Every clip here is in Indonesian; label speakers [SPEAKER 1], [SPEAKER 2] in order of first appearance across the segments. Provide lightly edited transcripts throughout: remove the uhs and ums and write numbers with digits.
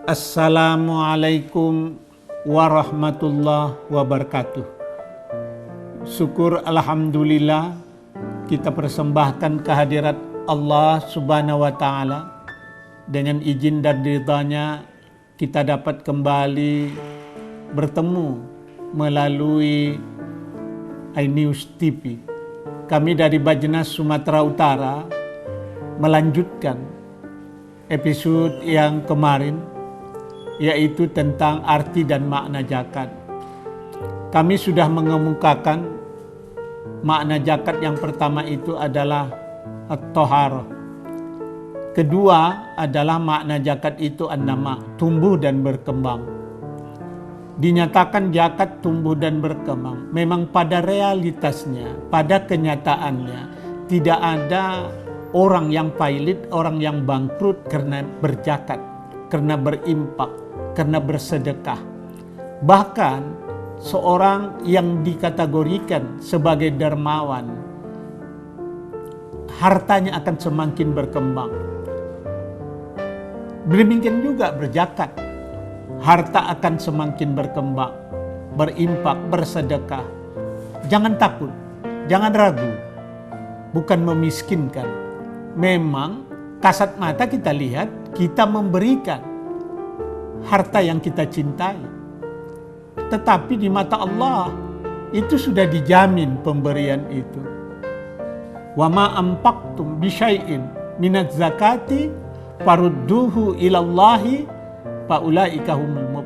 [SPEAKER 1] Assalamualaikum warahmatullahi wabarakatuh. Syukur alhamdulillah kita persembahkan kehadirat Allah subhanahu wa ta'ala. Dengan izin dan ridhanya kita dapat kembali bertemu melalui iNews TV. Kami dari Bajnas Sumatera Utara melanjutkan episode yang kemarin, yaitu tentang arti dan makna zakat. Kami sudah mengemukakan makna zakat yang pertama itu adalah at-thaharah. Kedua adalah makna zakat itu an-nama, tumbuh dan berkembang. Dinyatakan zakat tumbuh dan berkembang. Memang pada realitasnya, pada kenyataannya, tidak ada orang yang pailit, orang yang bangkrut karena berzakat, karena berimpak, karena bersedekah. Bahkan seorang yang dikategorikan sebagai dermawan, hartanya akan semakin berkembang. Demikian juga berzakat, harta akan semakin berkembang, berimpak, bersedekah. Jangan takut, jangan ragu, bukan memiskinkan. Memang kasat mata kita lihat, kita memberikan harta yang kita cintai. Tetapi di mata Allah itu sudah dijamin pemberian itu. Wa ma anfaqtum bi syai'in minaz zakati farudduhu ilallahi fa ulaika humul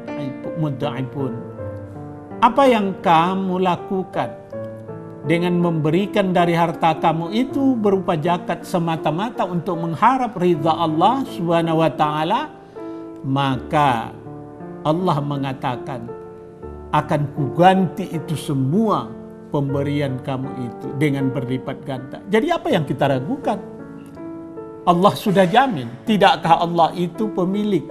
[SPEAKER 1] mudha'ifun. Apa yang kamu lakukan dengan memberikan dari harta kamu itu berupa zakat semata-mata untuk mengharap ridha Allah subhanahu wa ta'ala, maka Allah mengatakan, akan kuganti itu semua pemberian kamu itu dengan berlipat ganda. Jadi apa yang kita ragukan? Allah sudah jamin. Tidakkah Allah itu pemilik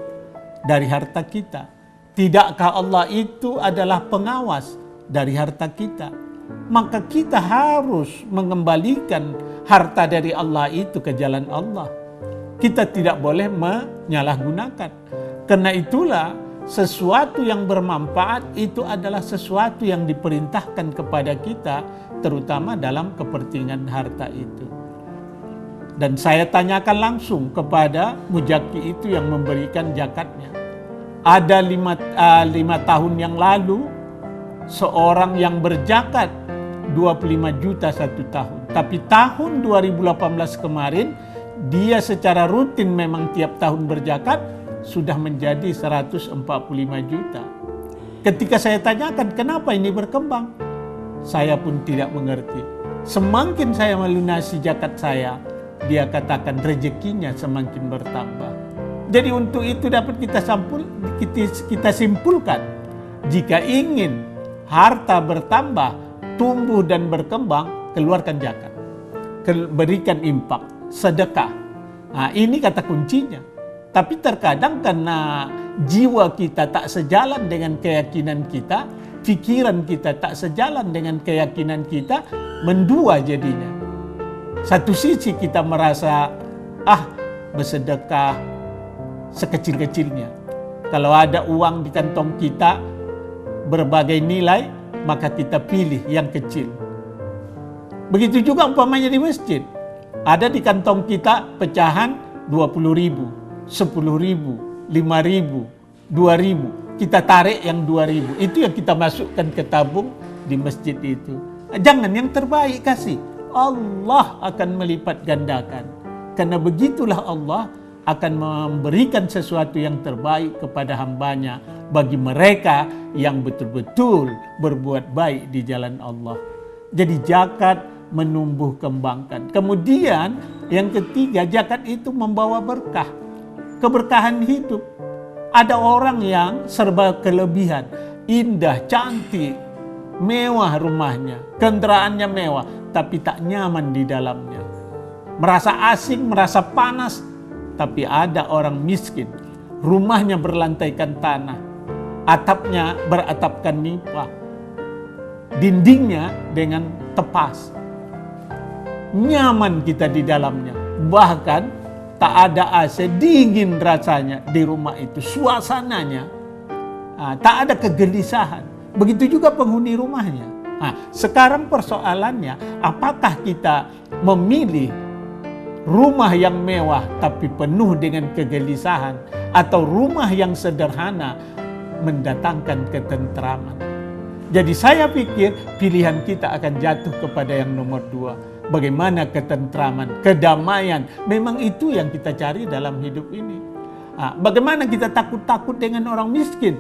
[SPEAKER 1] dari harta kita? Tidakkah Allah itu adalah pengawas dari harta kita? Maka kita harus mengembalikan harta dari Allah itu ke jalan Allah. Kita tidak boleh menyalahgunakan. Karena itulah sesuatu yang bermanfaat itu adalah sesuatu yang diperintahkan kepada kita, terutama dalam kepentingan harta itu. Dan saya tanyakan langsung kepada muzaki itu yang memberikan zakatnya. Ada 5 tahun yang lalu, seorang yang berzakat 25 juta 1 tahun. Tapi tahun 2018 kemarin, dia secara rutin memang tiap tahun berzakat, sudah menjadi 145 juta. Ketika saya tanyakan kenapa ini berkembang, saya pun tidak mengerti. Semakin saya melunasi zakat saya, dia katakan rezekinya semakin bertambah. Jadi untuk itu dapat kita simpulkan, jika ingin harta bertambah, tumbuh dan berkembang, keluarkan zakat, berikan infak, sedekah. Nah, ini kata kuncinya. Tapi terkadang karena jiwa kita tak sejalan dengan keyakinan kita, pikiran kita tak sejalan dengan keyakinan kita, mendua jadinya. Satu sisi kita merasa, bersedekah sekecil-kecilnya. Kalau ada uang di kantong kita berbagai nilai, maka kita pilih yang kecil. Begitu juga umpamanya di masjid. Ada di kantong kita pecahan 20.000, 10.000, 5.000, 2.000. Kita tarik yang 2.000. Itu yang kita masukkan ke tabung di masjid itu. Jangan yang terbaik kasih. Allah akan melipat gandakan. Karena begitulah Allah akan memberikan sesuatu yang terbaik kepada hambanya bagi mereka yang betul-betul berbuat baik di jalan Allah. Jadi zakat menumbuh kembangkan. Kemudian yang ketiga, zakat itu membawa berkah, keberkahan hidup. Ada orang yang serba kelebihan, indah, cantik, mewah rumahnya, kendaraannya mewah, tapi tak nyaman di dalamnya. Merasa asing, merasa panas. Tapi ada orang miskin, rumahnya berlantaikan tanah, atapnya beratapkan nipah, dindingnya dengan tepas. Nyaman kita di dalamnya. Bahkan tak ada AC, dingin rasanya di rumah itu, suasananya, tak ada kegelisahan. Begitu juga penghuni rumahnya. Sekarang persoalannya, apakah kita memilih rumah yang mewah tapi penuh dengan kegelisahan, atau rumah yang sederhana mendatangkan ketentraman? Jadi saya pikir pilihan kita akan jatuh kepada yang nomor 2. Bagaimana ketentraman, kedamaian, memang itu yang kita cari dalam hidup ini. Bagaimana kita takut-takut dengan orang miskin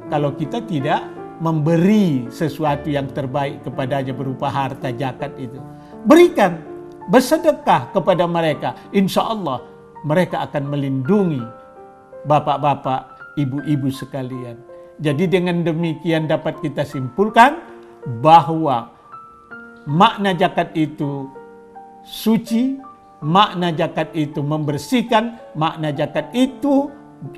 [SPEAKER 1] kalau kita tidak memberi sesuatu yang terbaik kepadanya berupa harta zakat itu. Berikan, bersedekah kepada mereka. Insya Allah mereka akan melindungi bapak-bapak, ibu-ibu sekalian. Jadi dengan demikian dapat kita simpulkan bahwa makna zakat itu suci, makna zakat itu membersihkan, makna zakat itu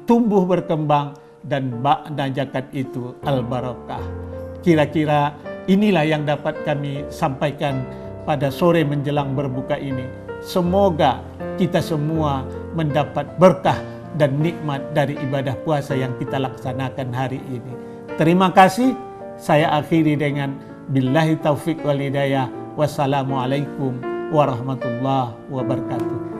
[SPEAKER 1] tumbuh berkembang, dan makna zakat itu al-barakah. Kira-kira inilah yang dapat kami sampaikan pada sore menjelang berbuka ini. Semoga kita semua mendapat berkah dan nikmat dari ibadah puasa yang kita laksanakan hari ini. Terima kasih. Saya akhiri dengan billahi taufik wal hidayah. Wassalamualaikum warahmatullahi wabarakatuh.